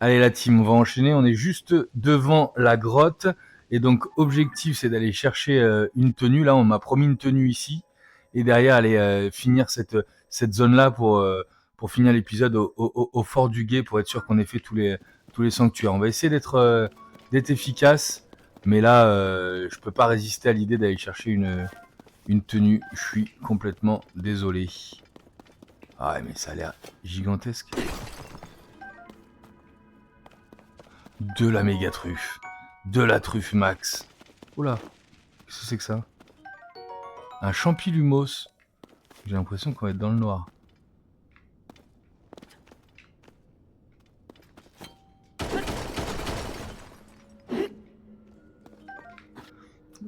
Allez la team, on va enchaîner. On est juste devant la grotte. Et donc objectif c'est d'aller chercher une tenue. Là on m'a promis une tenue ici. Et derrière aller finir cette zone là pour finir l'épisode au fort du guet pour être sûr qu'on ait fait tous les sanctuaires. On va essayer d'être efficace. Mais là je peux pas résister à l'idée d'aller chercher une tenue. Je suis complètement désolé. Ah ouais mais ça a l'air gigantesque. De la méga truffe. De la truffe max. Oula, qu'est-ce que c'est que ça? Un champilumos. J'ai l'impression qu'on va être dans le noir.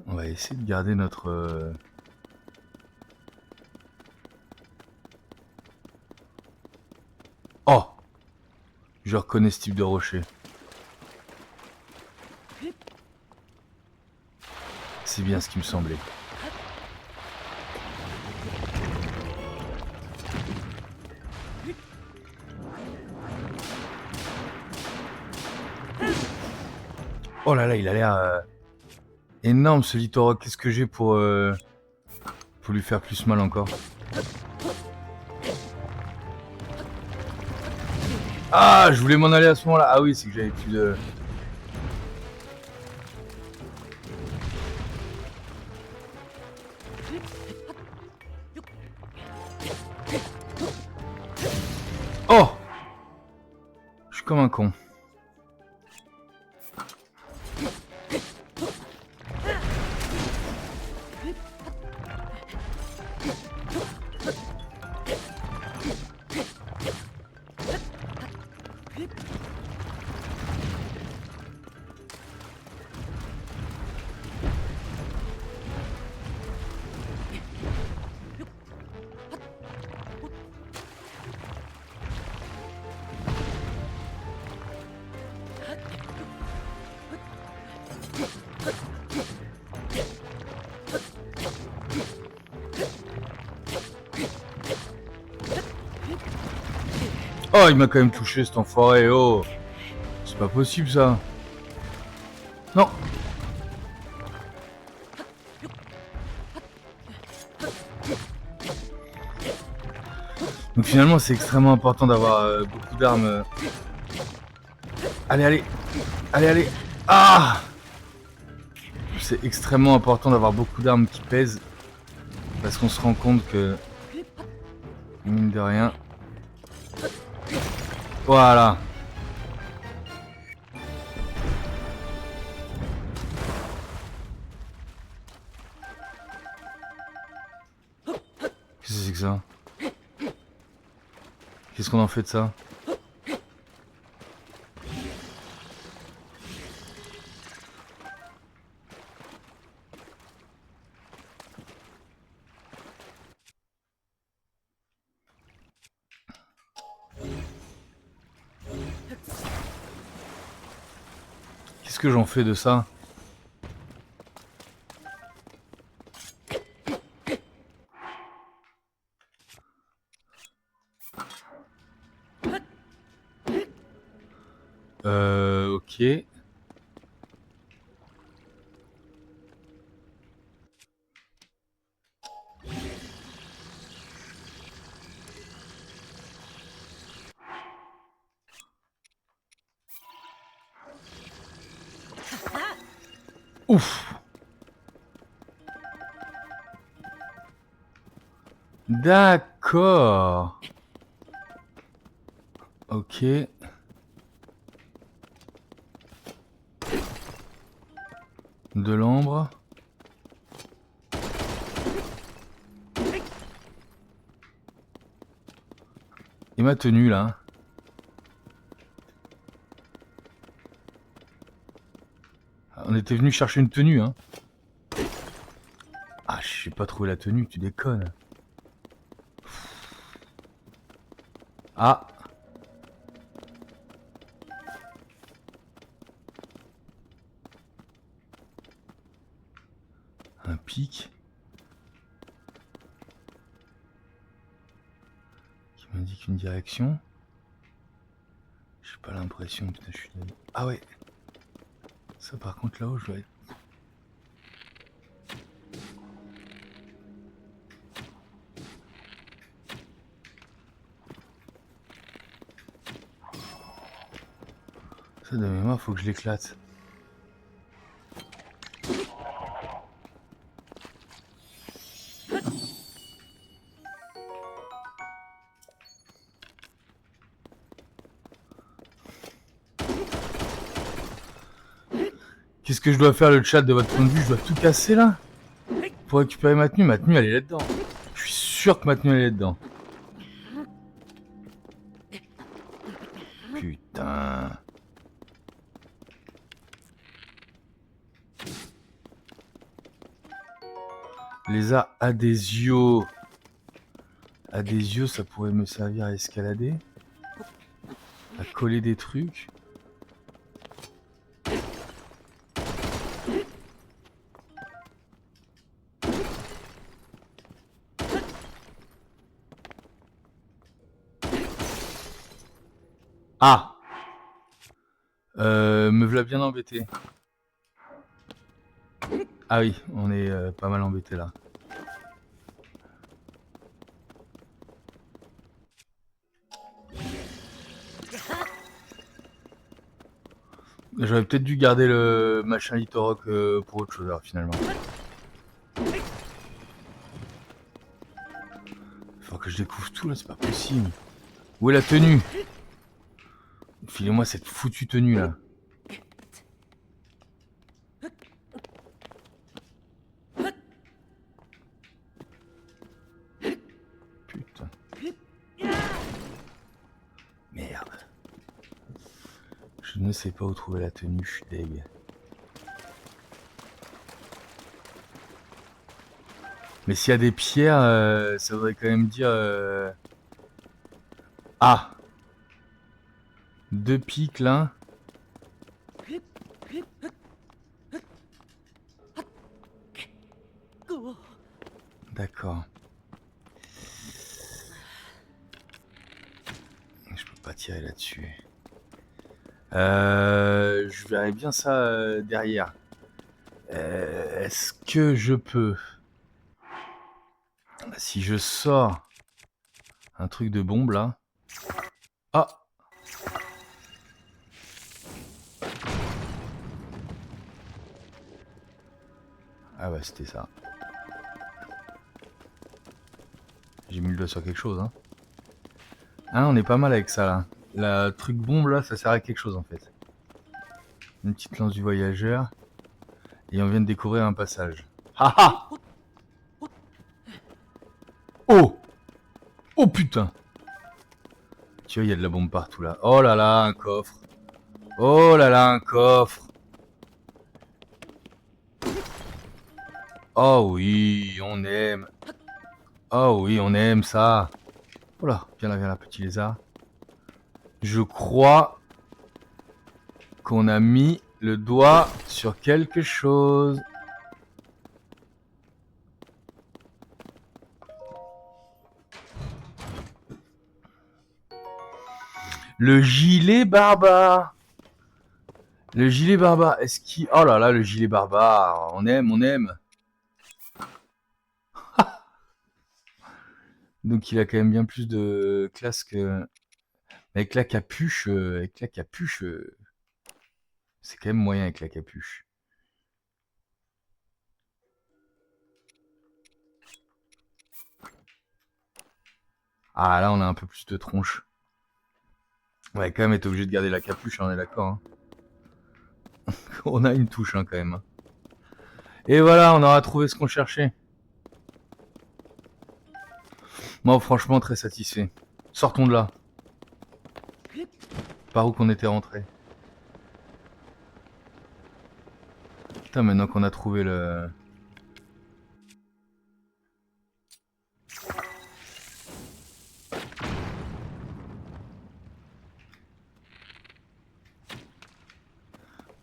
On va essayer de garder notre... Oh! Je reconnais ce type de rocher. C'est bien ce qui me semblait. Oh là là, il a l'air énorme ce Litoroc. Qu'est-ce que j'ai pour lui faire plus mal encore? Ah, je voulais m'en aller à ce moment-là. Ah oui, c'est que j'avais plus de... Oh! Je suis comme un con. Oh, il m'a quand même touché cet enfoiré. Oh! C'est pas possible ça. Non! Donc finalement c'est extrêmement important d'avoir beaucoup d'armes. Allez, allez! Allez, allez! Ah! C'est extrêmement important d'avoir beaucoup d'armes qui pèsent. Parce qu'on se rend compte que... Mine de rien... Voilà! Qu'est-ce que c'est que ça? Qu'est-ce qu'on en fait de ça? Qu'est-ce que j'en fais de ça? Ok. Ouf! D'accord! Ok. De l'ambre. Et ma tenue là. On était venu chercher une tenue, hein. Ah, je sais pas trouvé la tenue, tu déconnes. Ah! Un pic. Qui m'indique une direction. Je sais pas l'impression, putain, je suis là. Ah ouais. Ça par contre là-haut, je dois être... Ça de mémoire, faut que je l'éclate. Qu'est-ce que je dois faire, le chat, de votre point de vue? Je dois tout casser là pour récupérer ma tenue. Ma tenue, elle est là-dedans. Je suis sûr que ma tenue, elle est là-dedans. Putain. Lézard Adésio. Adésio, ça pourrait me servir à escalader. À coller des trucs. Ah, me voilà bien embêté. Ah oui, on est pas mal embêté là. J'aurais peut-être dû garder le machin Litoroc pour autre chose alors finalement. Faut que je découvre tout là, c'est pas possible. Où est la tenue? Filez-moi cette foutue tenue là. Putain. Merde. Je ne sais pas où trouver la tenue, je suis deg. Mais s'il y a des pierres, ça voudrait quand même dire... Ah! 2 pics là. D'accord. Je peux pas tirer là-dessus. Je verrai bien ça derrière. Est-ce que je peux... Si je sors un truc de bombe là... Ah! Ah bah c'était ça. J'ai mis le doigt sur quelque chose hein. Ah on est pas mal avec ça là. La truc bombe là ça sert à quelque chose en fait. Une petite lance du voyageur. Et on vient de découvrir un passage. Haha! Oh! Oh putain! Tu vois il y a de la bombe partout là. Oh là là un coffre. Oh là là un coffre. Oh oui on aime. Oh oui on aime ça. Oh là viens là petit lézard. Je crois qu'on a mis le doigt sur quelque chose. Le gilet barbare. Le gilet barbare. Est-ce qu'il... Oh là là, le gilet barbare. On aime, on aime. Donc il a quand même bien plus de classe que... Avec la capuche... c'est quand même moyen avec la capuche. Ah là, on a un peu plus de tronche. Ouais, quand même être obligé de garder la capuche, on est d'accord. Hein. On a une touche hein, quand même. Et voilà, on aura trouvé ce qu'on cherchait. Moi, franchement, très satisfait. Sortons de là. Par où qu'on était rentré. Putain, maintenant qu'on a trouvé le...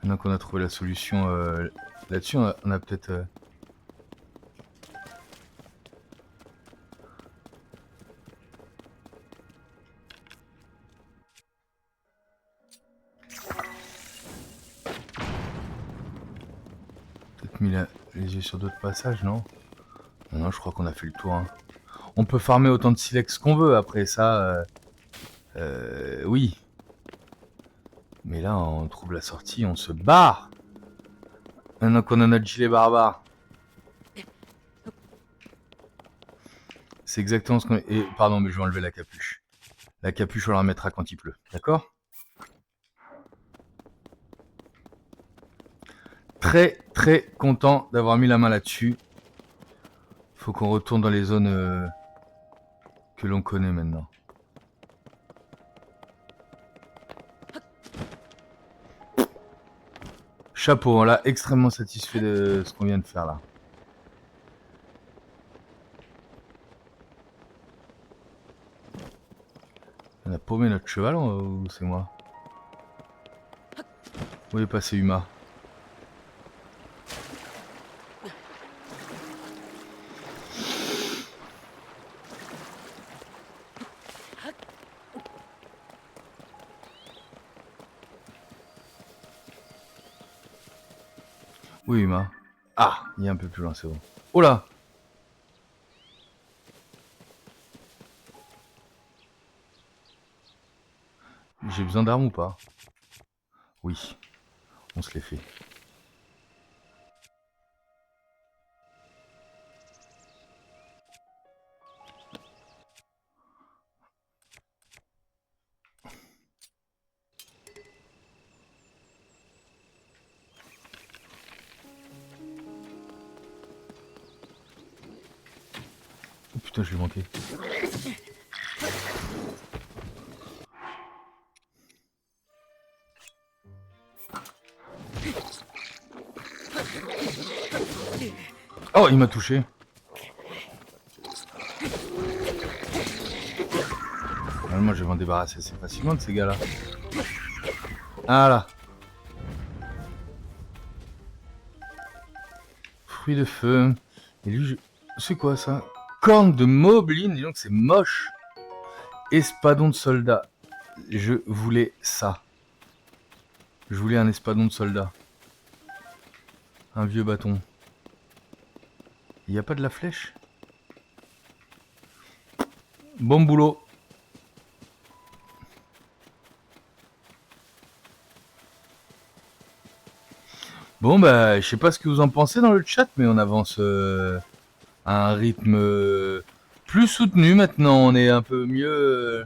Maintenant qu'on a trouvé la solution là-dessus, on a peut-être... peut-être mis les yeux sur d'autres passages, non? Non, je crois qu'on a fait le tour. Hein. On peut farmer autant de silex qu'on veut, après ça... oui. Mais là, on trouve la sortie, on se barre. Maintenant qu'on a notre gilet barbare. C'est exactement ce qu'on... Et pardon, mais je vais enlever la capuche. La capuche, on la remettra quand il pleut. D'accord? Très, très content d'avoir mis la main là-dessus. Faut qu'on retourne dans les zones que l'on connaît maintenant. Chapeau, on l'a extrêmement satisfait de ce qu'on vient de faire là. On a paumé notre cheval ou c'est moi? Où est passé Uma? Oui Uma. Ah, il est un peu plus loin, c'est bon. Oh là! J'ai besoin d'armes ou pas? Oui, on se les fait. Oh putain, je l'ai manqué. Oh, il m'a touché. Normalement, je vais m'en débarrasser assez facilement de ces gars-là. Ah là. Fruit de feu. Et lui, c'est quoi ça? Corne de mobeline, dis donc, c'est moche. Espadon de soldat. Je voulais ça. Je voulais un espadon de soldat. Un vieux bâton. Il n'y a pas de la flèche? Bon boulot. Bon bah, je sais pas ce que vous en pensez dans le chat, mais on avance à un rythme plus soutenu maintenant. On est un peu mieux...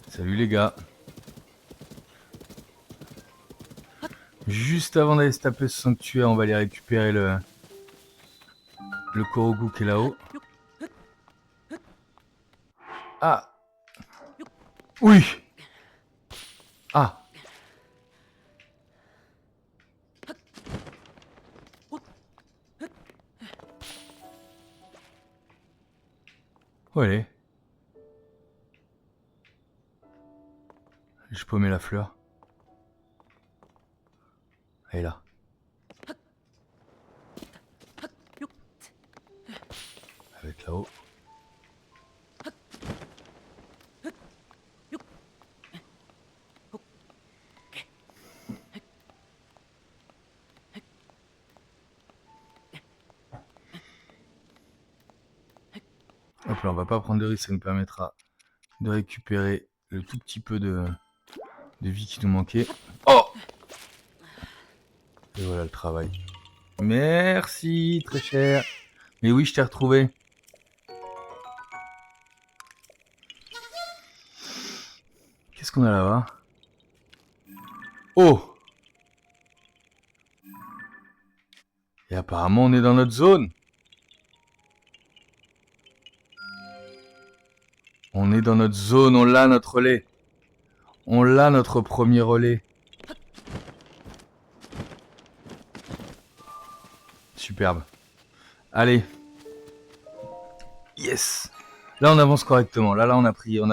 Salut les gars. Juste avant d'aller se taper ce sanctuaire, on va aller récupérer le Korogu qui est là-haut. Ah. Oui. Ah. Où elle est? Je paumais la fleur. Elle est là. Avec là-haut. Hop là, on va pas prendre de risque, ça nous permettra de récupérer le tout petit peu de vie qui nous manquait. Oh! Et voilà le travail. Merci, très cher. Mais oui, je t'ai retrouvé. Qu'est-ce qu'on a là-bas? Oh! Et apparemment, on est dans notre zone. On est dans notre zone, on l'a notre relais. On l'a notre premier relais. Superbe. Allez. Yes. Là on avance correctement. Là on a pris un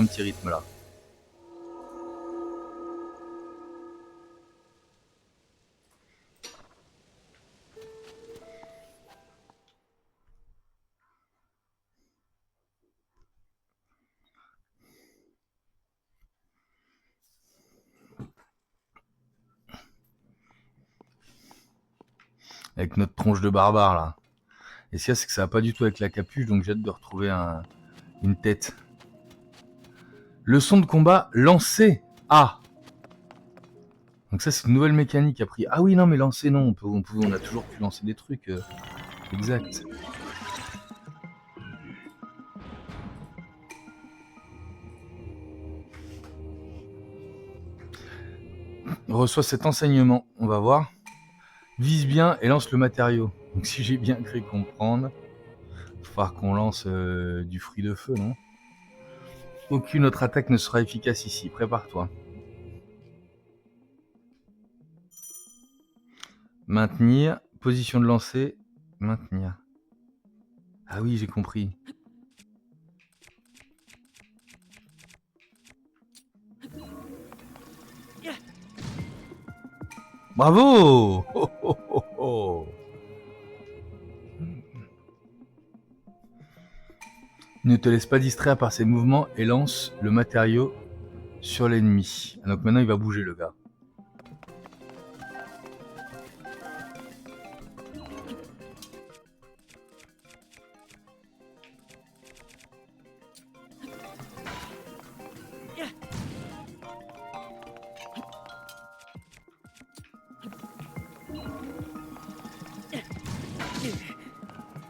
petit rythme là. Avec notre tronche de barbare là. Et ce qu'il y a, c'est que ça va pas du tout avec la capuche, donc j'ai hâte de retrouver une tête. Leçon de combat lancé. Ah. Donc ça, c'est une nouvelle mécanique appris. Ah oui, non, mais lancer, non. On a toujours pu lancer des trucs. Exact. Reçoit cet enseignement. On va voir. Vise bien et lance le matériau. Donc si j'ai bien cru comprendre, il va falloir qu'on lance du fruit de feu, non? Aucune autre attaque ne sera efficace ici. Prépare-toi. Maintenir. Position de lancer. Maintenir. Ah oui, j'ai compris. Bravo! Oh, oh, oh, oh. Ne te laisse pas distraire par ses mouvements et lance le matériau sur l'ennemi. Donc maintenant il va bouger le gars.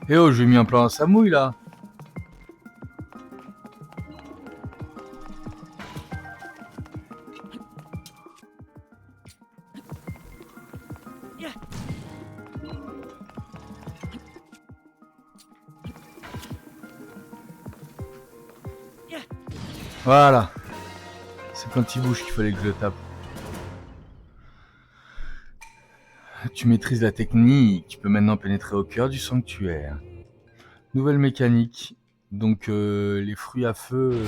Eh oh, j'ai mis un plan à sa mouille là. Voilà. C'est quand il bouge qu'il fallait que je le tape. Tu maîtrises la technique. Tu peux maintenant pénétrer au cœur du sanctuaire. Nouvelle mécanique. Donc les fruits à feu,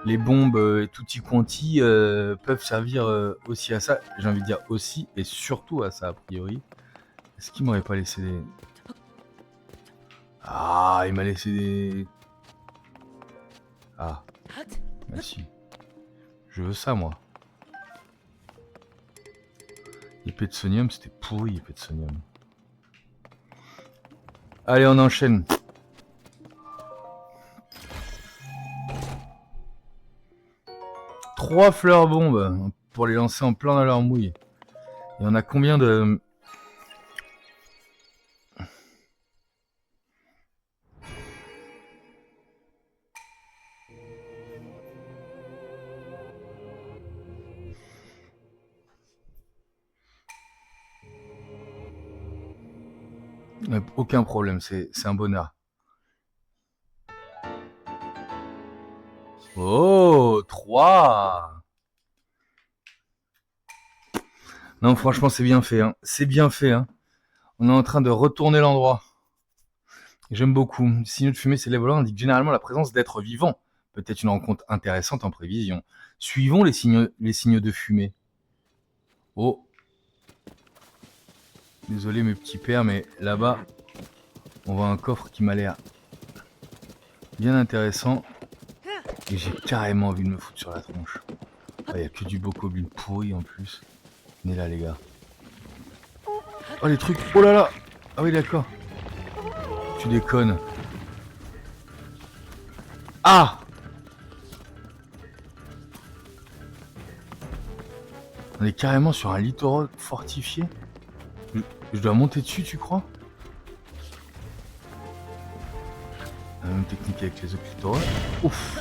les bombes et tutti quanti peuvent servir aussi à ça. J'ai envie de dire aussi et surtout à ça a priori. Est-ce qu'il m'aurait pas laissé des... Ah, il m'a laissé des... Ah, merci. Je veux ça, moi. Épée de sonium, c'était pourri, épée de sonium. Allez, on enchaîne. Trois fleurs bombes pour les lancer en plein dans leur mouille. Et on a combien de... Aucun problème, c'est un bonheur. Oh, 3. Non, franchement, c'est bien fait. Hein. C'est bien fait. Hein. On est en train de retourner l'endroit. J'aime beaucoup. Les signaux de fumée s'élèvent au loin indiquent généralement la présence d'êtres vivants. Peut-être une rencontre intéressante en prévision. Suivons les signaux de fumée. Oh. Désolé mes petits pères, mais là-bas, on voit un coffre qui m'a l'air bien intéressant. Et j'ai carrément envie de me foutre sur la tronche. Il n'y a que du bokoblin pourri en plus. Venez là les gars. Oh les trucs. Oh là là. Ah oui d'accord. Tu déconnes. Ah. On est carrément sur un littoral fortifié. Je dois monter dessus, tu crois? La même technique avec les autres littoraux. Ouf.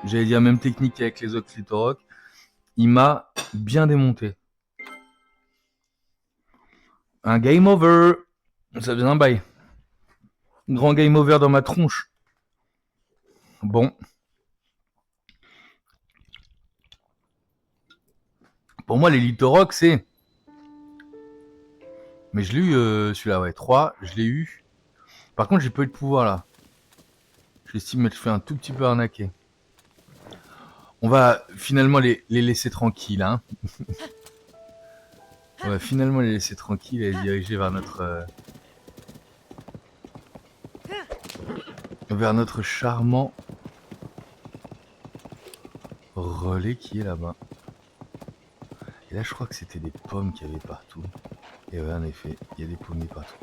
J'allais dire même technique avec les autres littoraux. Il m'a bien démonté. Un game over. Ça faisait un bail. Grand game over dans ma tronche. Bon. Pour moi, les Litorock, c'est... Mais je l'ai eu, celui-là, ouais. 3, je l'ai eu. Par contre, j'ai pas eu de pouvoir, là. J'estime m'être fait un tout petit peu arnaquer. On va finalement les laisser tranquilles, hein. On va finalement les laisser tranquilles et les diriger vers notre... vers notre charmant relais qui est là-bas. Et là, je crois que c'était des pommes qu'il y avait partout. Et ouais, en effet, il y a des pommiers partout.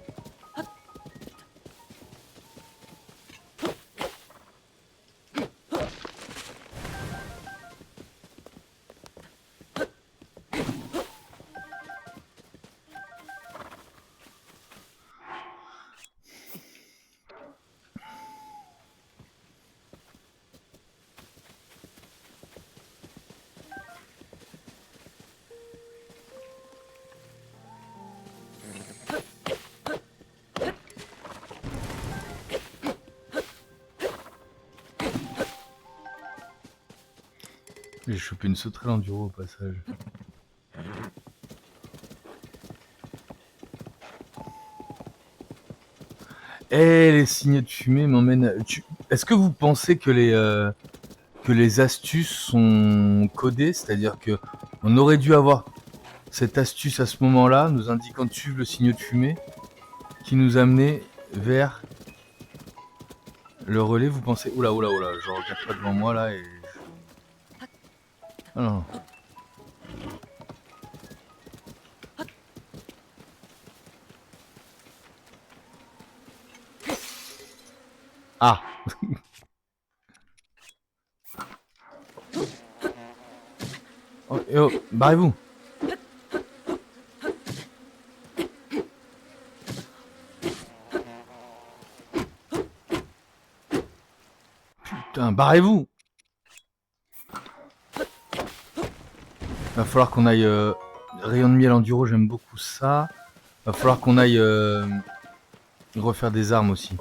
J'ai chopé une sauterelle enduro au passage. Eh, les signes de fumée m'emmènent... Est-ce que vous pensez que les astuces sont codées? C'est-à-dire que on aurait dû avoir cette astuce à ce moment-là, nous indiquant de suivre le signe de fumée, qui nous amenait vers le relais, vous pensez... Oula, oula, oula, je regarde pas devant moi là et... Ah non. Ah. Oh, eh oh, barrez-vous. Putain, barrez-vous. Va falloir qu'on aille... rayon de miel enduro, j'aime beaucoup ça. Va falloir qu'on aille refaire des armes aussi.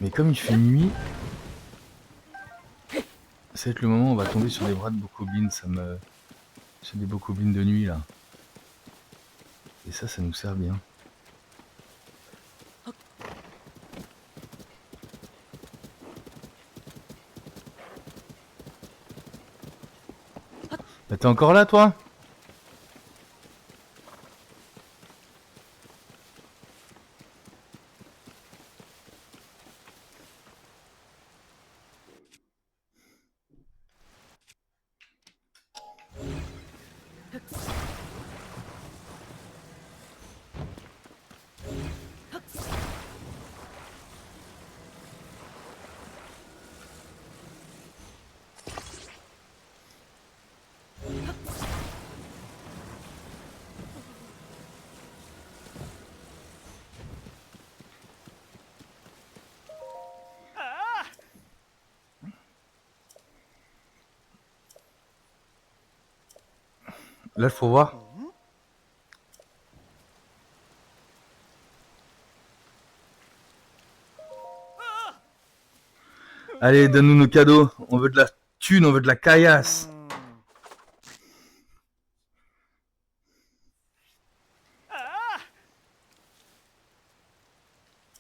Mais comme il fait nuit, ça va être le moment où on va tomber sur des bras de bocobines. C'est des bocobines de nuit là. Et ça nous sert bien. Bah, t'es encore là toi? Là, il faut voir. Allez, donne-nous nos cadeaux. On veut de la thune, on veut de la caillasse.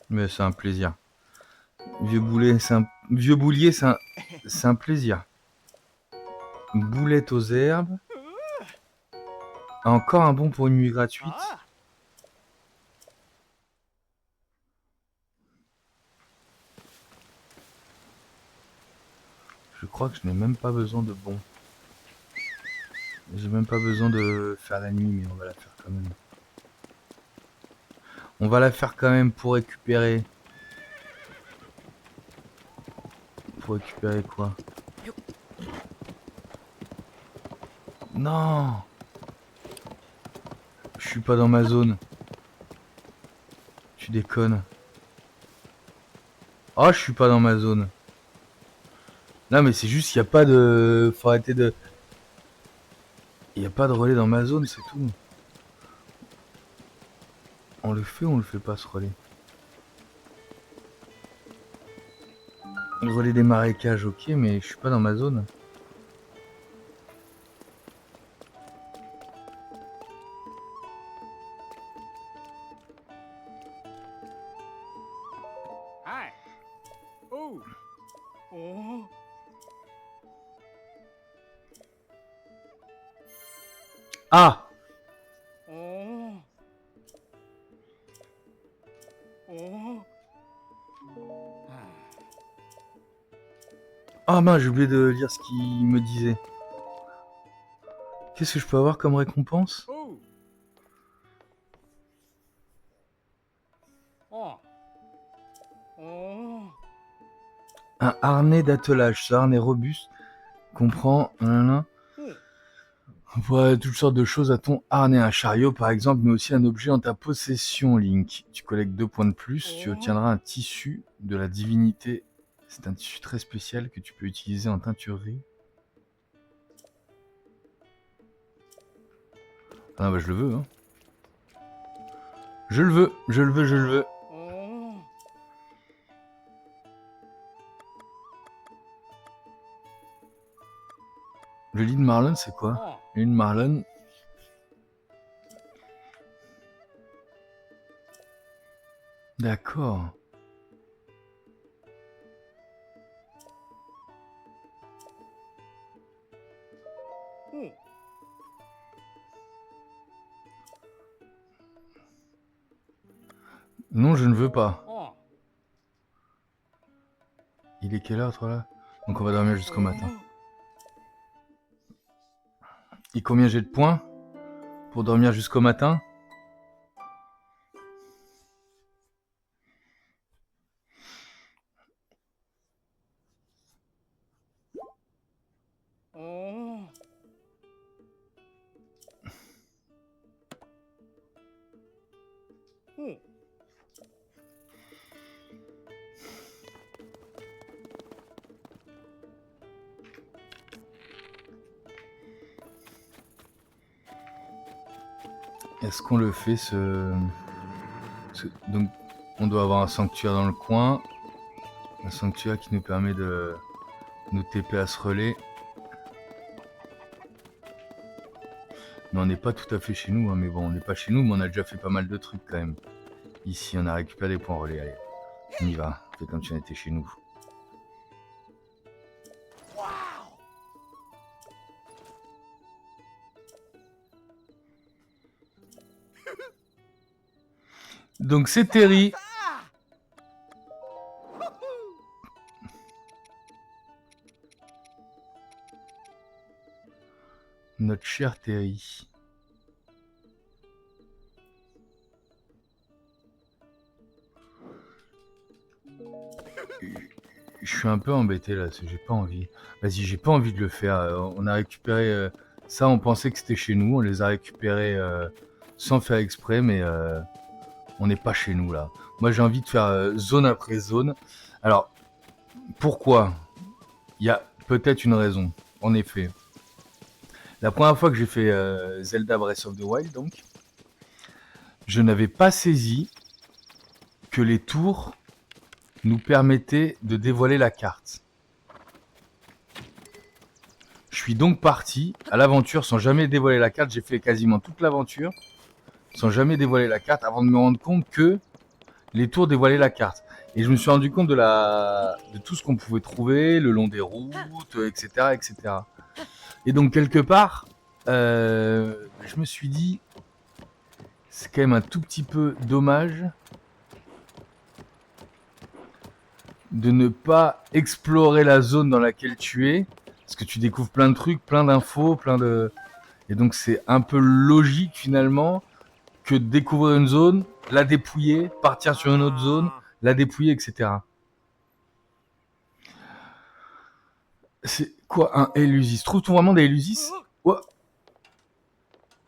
Mais c'est un plaisir. Vieux boulet, vieux boulier, c'est un plaisir. Boulette aux herbes. Encore un bon pour une nuit gratuite. Je crois que je n'ai même pas besoin de bon. J'ai même pas besoin de faire la nuit, mais on va la faire quand même. On va la faire quand même pour récupérer. Pour récupérer quoi? Non! Je suis pas dans ma zone. Tu déconnes. Oh, je suis pas dans ma zone. Non, mais c'est juste qu'il n'y a pas de... Faut arrêter de... Il n'y a pas de relais dans ma zone, c'est tout. On le fait ou on le fait pas, ce relais? Le relais des marécages, ok, mais je suis pas dans ma zone. Ah! Ah mince, j'ai oublié de lire ce qu'il me disait. Qu'est-ce que je peux avoir comme récompense? Un harnais d'attelage. Ce harnais robuste comprend ouais, toutes sortes de choses à ton harnais. Un chariot, par exemple, mais aussi un objet en ta possession, Link. Tu collectes 2 points de plus. Tu obtiendras un tissu de la divinité. C'est un tissu très spécial que tu peux utiliser en teinturerie. Ah bah je le veux, hein. Je le veux, je le veux, je le veux. Le lit de Marlon, c'est quoi? Le lit de Marlon. D'accord. Non, je ne veux pas. Il est quelle heure, toi, là? Donc on va dormir jusqu'au matin. Et combien j'ai de points pour dormir jusqu'au matin? Est-ce qu'on le fait donc on doit avoir un sanctuaire dans le coin. Un sanctuaire qui nous permet de nous TP à ce relais. Mais on n'est pas tout à fait chez nous, hein. Mais bon, on n'est pas chez nous, mais on a déjà fait pas mal de trucs quand même. Ici, on a récupéré des points relais. Allez, on y va. On fait comme si on était chez nous. Donc c'est Terry. Notre cher Terry. Je suis un peu embêté là, j'ai pas envie. Vas-y, j'ai pas envie de le faire. On a récupéré ça, on pensait que c'était chez nous. On les a récupérés sans faire exprès, mais on n'est pas chez nous là. Moi j'ai envie de faire zone après zone. Alors, pourquoi? Il y a peut-être une raison. En effet, la première fois que j'ai fait Zelda Breath of the Wild, donc, je n'avais pas saisi que les tours nous permettaient de dévoiler la carte. Je suis donc parti à l'aventure sans jamais dévoiler la carte. J'ai fait quasiment toute l'aventure sans jamais dévoiler la carte avant de me rendre compte que les tours dévoilaient la carte. Et je me suis rendu compte de tout ce qu'on pouvait trouver le long des routes, etc., etc. Et donc quelque part, je me suis dit, c'est quand même un tout petit peu dommage de ne pas explorer la zone dans laquelle tu es, parce que tu découvres plein de trucs, plein d'infos, et donc c'est un peu logique finalement que de découvrir une zone, la dépouiller, partir sur une autre zone, la dépouiller, etc. C'est quoi un Elusis? Trouve-t-on vraiment des Elusis? Ouais.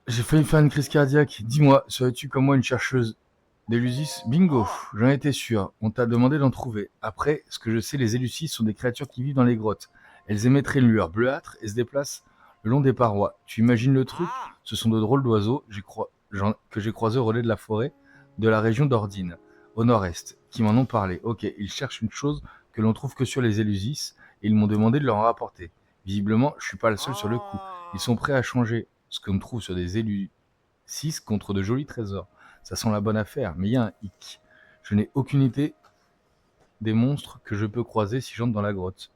J'ai failli faire une crise cardiaque. Dis-moi, serais-tu comme moi une chercheuse d'Elusis? Bingo, j'en étais sûr. On t'a demandé d'en trouver. Après, ce que je sais, les Elusis sont des créatures qui vivent dans les grottes. Elles émettraient une lueur bleuâtre et se déplacent le long des parois. Tu imagines le truc? Ce sont de drôles d'oiseaux que j'ai croisés au relais de la forêt de la région d'Ordine, au nord-est, qui m'en ont parlé. Ok, ils cherchent une chose que l'on trouve que sur les Elusis et ils m'ont demandé de leur en rapporter. Visiblement, je suis pas le seul sur le coup. Ils sont prêts à changer ce qu'on trouve sur des Elusis contre de jolis trésors. Ça sent la bonne affaire, mais il y a un hic. Je n'ai aucune idée des monstres que je peux croiser si j'entre dans la grotte.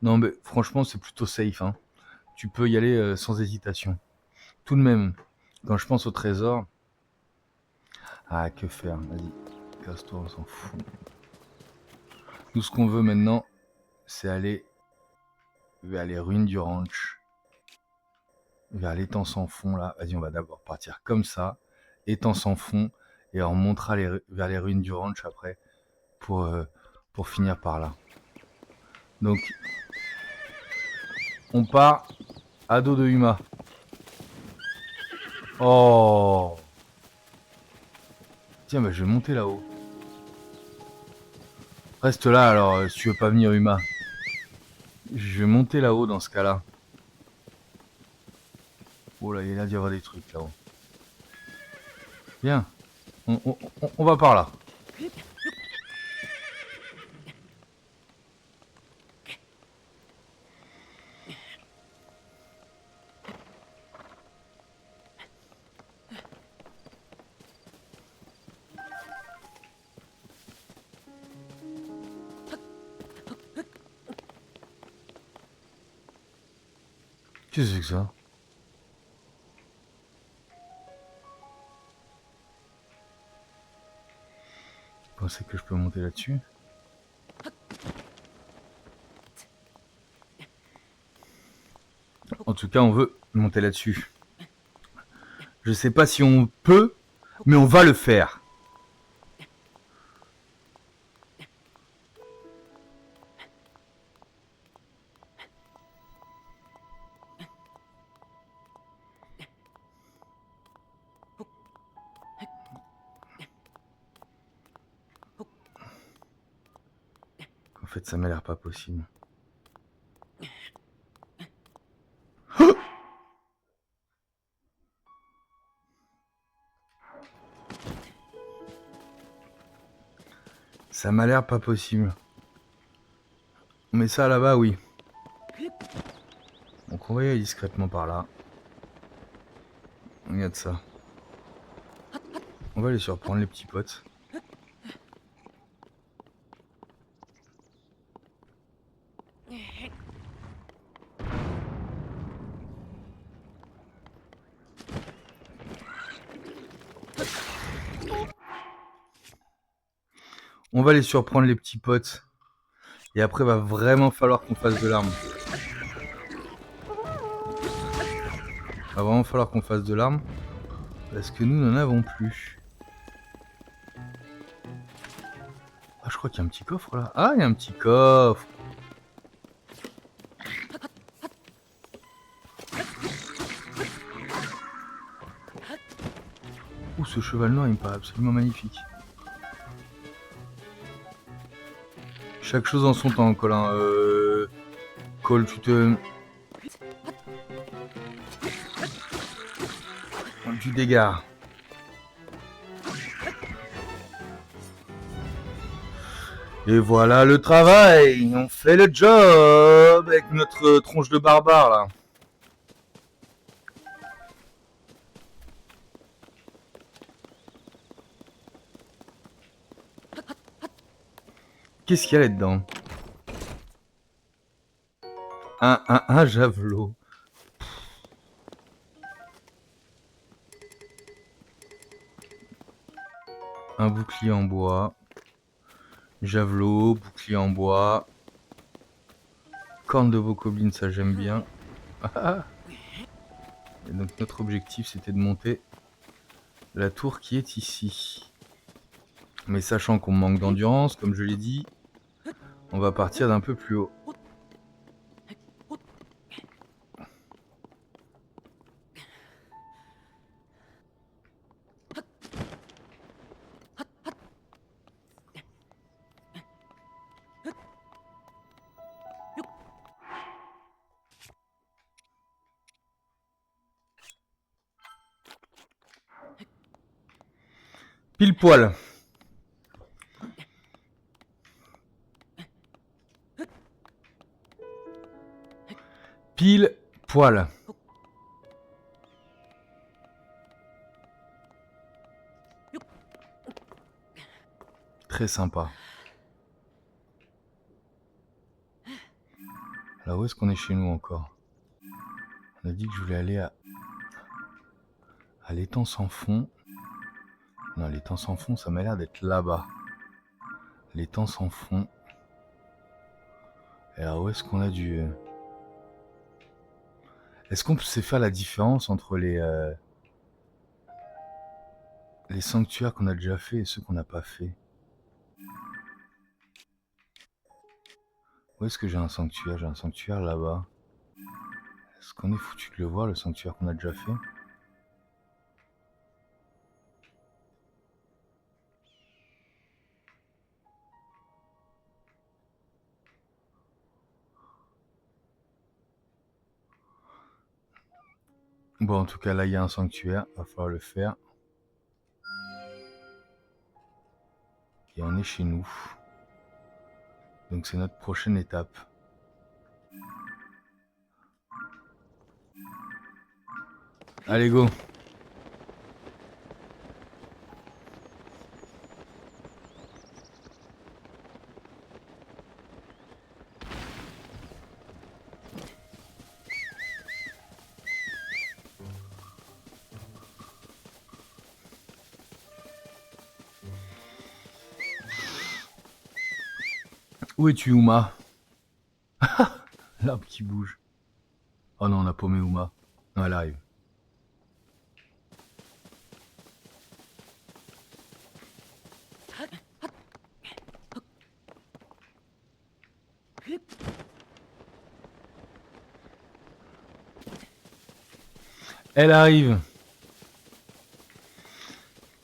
Non, mais franchement, c'est plutôt safe, hein. Tu peux y aller sans hésitation. Tout de même, quand je pense au trésor... Ah, que faire? Vas-y, casse-toi, on s'en fout. Nous, ce qu'on veut maintenant, c'est aller vers les ruines du ranch. Vers l'étang sans fond, là. Vas-y, on va d'abord partir comme ça. Étang sans fond. Et on montera vers les ruines du ranch après. Pour finir par là. Donc, on part à dos de Huma. Oh. Tiens, bah, je vais monter là-haut. Reste là alors, si tu veux pas venir Huma. Je vais monter là-haut dans ce cas-là. Oh là, il y a l'air d'y avoir des trucs là-haut. Viens, on va par là. Qu'est-ce que c'est que ça? Vous pensez que je peux monter là-dessus? En tout cas, on veut monter là-dessus. Je sais pas si on peut, mais on va le faire. En fait, ça m'a l'air pas possible. Ça m'a l'air pas possible. Mais ça là-bas, oui. Donc on va y aller discrètement par là. Regarde ça. On va aller surprendre les petits potes. On va aller surprendre les petits potes. Et après, va vraiment falloir qu'on fasse de l'arme. Va vraiment falloir qu'on fasse de l'arme. Parce que nous n'en avons plus. Ah, je crois qu'il y a un petit coffre là. Ah, il y a un petit coffre. Ouh, ce cheval noir, il me paraît absolument magnifique. Chaque chose en son temps, Colin. Cole, tu te... Tu t'égares. Et voilà le travail. On fait le job avec notre tronche de barbare là. Qu'est-ce qu'il y a là-dedans? Un javelot. Un bouclier en bois. Javelot, bouclier en bois. Corne de bokoblin, ça j'aime bien. Et donc notre objectif c'était de monter la tour qui est ici. Mais sachant qu'on manque d'endurance, comme je l'ai dit, on va partir d'un peu plus haut. Pile poil. Pile poil. Très sympa. Alors où est-ce qu'on est chez nous encore? On a dit que je voulais aller à l'étang sans fond. Non, l'étang sans fond, ça m'a l'air d'être là-bas. L'étang sans fond. Et alors où est-ce qu'on a du... Est-ce qu'on sait faire la différence entre les sanctuaires qu'on a déjà fait et ceux qu'on n'a pas fait? Où est-ce que j'ai un sanctuaire? J'ai un sanctuaire là-bas. Est-ce qu'on est foutu de le voir, le sanctuaire qu'on a déjà fait? Bon, en tout cas, là, il y a un sanctuaire. Va falloir le faire. Et on est chez nous. Donc, c'est notre prochaine étape. Allez, go! Où es-tu, Uma? L'arbre qui bouge. Oh non, on a paumé Uma. Non, elle arrive. Elle arrive.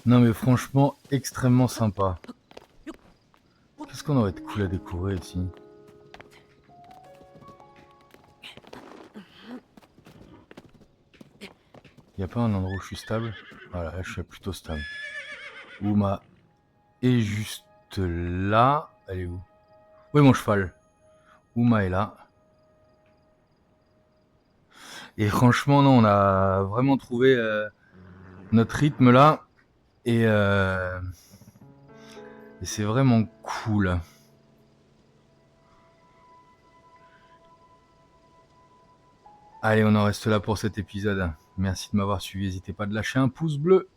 Non mais franchement, extrêmement sympa. Qu'est-ce qu'on aurait de cool à découvrir ici? Y a pas un endroit où je suis stable? Voilà, là je suis plutôt stable. Uma est juste là. Elle est où? Où est mon cheval? Uma est là. Et franchement, non, on a vraiment trouvé notre rythme là. Et c'est vraiment cool. Allez, on en reste là pour cet épisode. Merci de m'avoir suivi. N'hésitez pas de lâcher un pouce bleu.